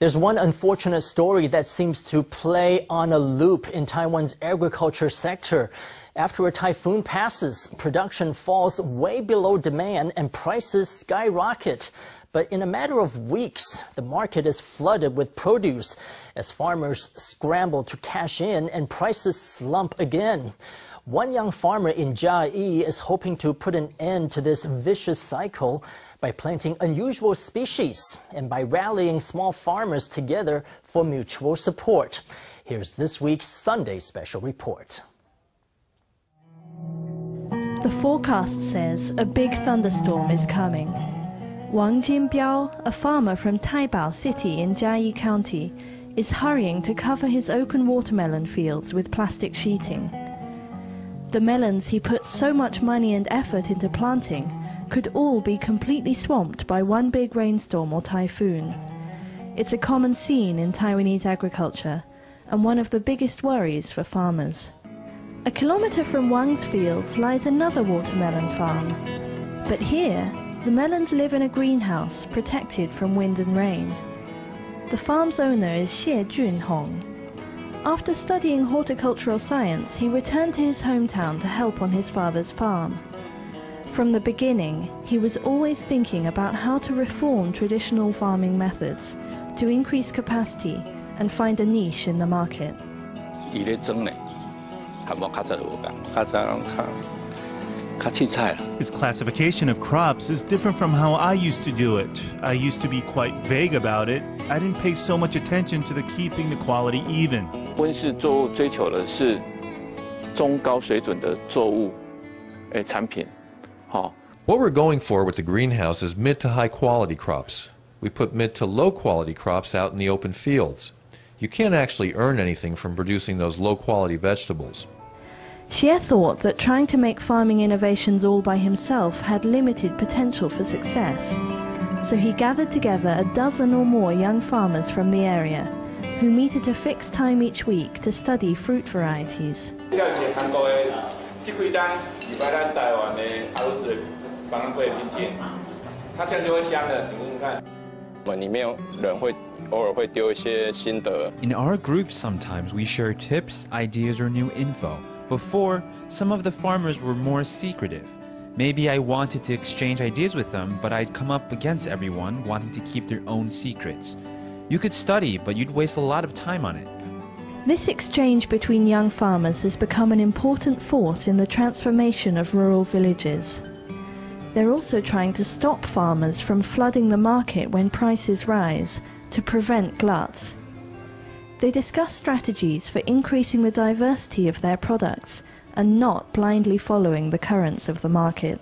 There's one unfortunate story that seems to play on a loop in Taiwan's agriculture sector. After a typhoon passes, production falls way below demand and prices skyrocket. But in a matter of weeks, the market is flooded with produce as farmers scramble to cash in and prices slump again. One young farmer in Chiayi is hoping to put an end to this vicious cycle by planting unusual species and by rallying small farmers together for mutual support. Here's this week's Sunday Special Report. The forecast says a big thunderstorm is coming. Wang Chin-piao, a farmer from Taibao City in Chiayi County, is hurrying to cover his open watermelon fields with plastic sheeting. The melons he put so much money and effort into planting could all be completely swamped by one big rainstorm or typhoon. It's a common scene in Taiwanese agriculture and one of the biggest worries for farmers. A kilometre from Wang's fields lies another watermelon farm. But here, the melons live in a greenhouse protected from wind and rain. The farm's owner is Hsieh Chun-hung. After studying horticultural science, he returned to his hometown to help on his father's farm. From the beginning, he was always thinking about how to reform traditional farming methods to increase capacity and find a niche in the market. His classification of crops is different from how I used to do it. I used to be quite vague about it. I didn't pay so much attention to keeping the quality even. What we're going for with the greenhouse is mid to high quality crops. We put mid to low quality crops out in the open fields. You can't actually earn anything from producing those low quality vegetables. Hsieh thought that trying to make farming innovations all by himself had limited potential for success. So he gathered together a dozen or more young farmers from the area who meet at a fixed time each week to study fruit varieties. In our group, sometimes we share tips, ideas, or new info. Before, some of the farmers were more secretive. Maybe I wanted to exchange ideas with them, but I'd come up against everyone wanting to keep their own secrets. You could study, but you'd waste a lot of time on it. This exchange between young farmers has become an important force in the transformation of rural villages. They're also trying to stop farmers from flooding the market when prices rise to prevent gluts. They discuss strategies for increasing the diversity of their products and not blindly following the currents of the market.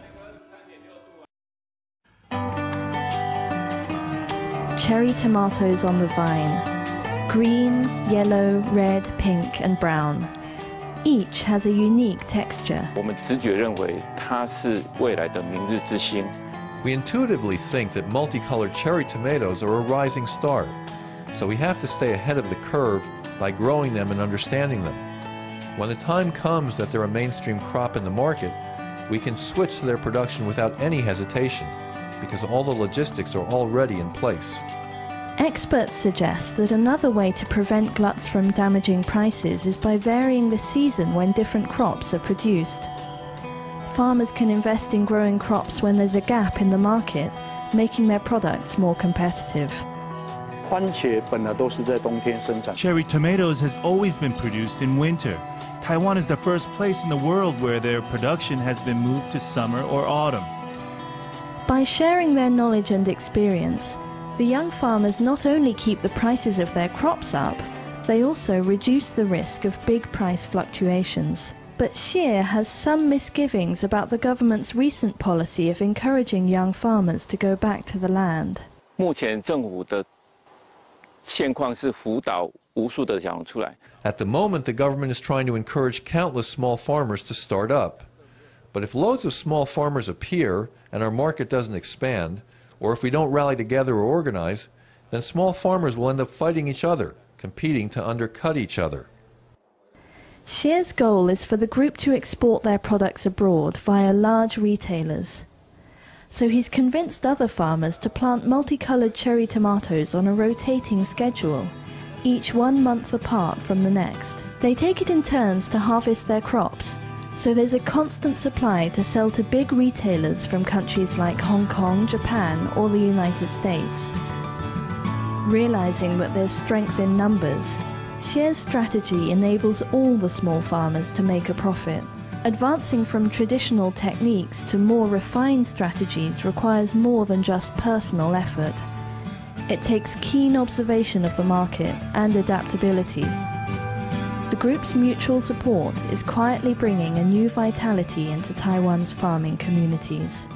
Cherry tomatoes on the vine. Green, yellow, red, pink and brown. Each has a unique texture. We intuitively think that multicolored cherry tomatoes are a rising star. So we have to stay ahead of the curve by growing them and understanding them. When the time comes that they're a mainstream crop in the market, we can switch to their production without any hesitation because all the logistics are already in place. Experts suggest that another way to prevent gluts from damaging prices is by varying the season when different crops are produced. Farmers can invest in growing crops when there's a gap in the market, making their products more competitive. Cherry tomatoes has always been produced in winter. Taiwan is the first place in the world where their production has been moved to summer or autumn. By sharing their knowledge and experience, the young farmers not only keep the prices of their crops up, they also reduce the risk of big price fluctuations. But Hsieh has some misgivings about the government's recent policy of encouraging young farmers to go back to the land. At the moment, the government is trying to encourage countless small farmers to start up. But if loads of small farmers appear and our market doesn't expand, or if we don't rally together or organize, then small farmers will end up fighting each other, competing to undercut each other. Hsieh's goal is for the group to export their products abroad via large retailers. so he's convinced other farmers to plant multicolored cherry tomatoes on a rotating schedule, each 1 month apart from the next. They take it in turns to harvest their crops, so there's a constant supply to sell to big retailers from countries like Hong Kong, Japan, or the United States. Realizing that there's strength in numbers, Hsieh's strategy enables all the small farmers to make a profit. Advancing from traditional techniques to more refined strategies requires more than just personal effort. It takes keen observation of the market and adaptability. The group's mutual support is quietly bringing a new vitality into Taiwan's farming communities.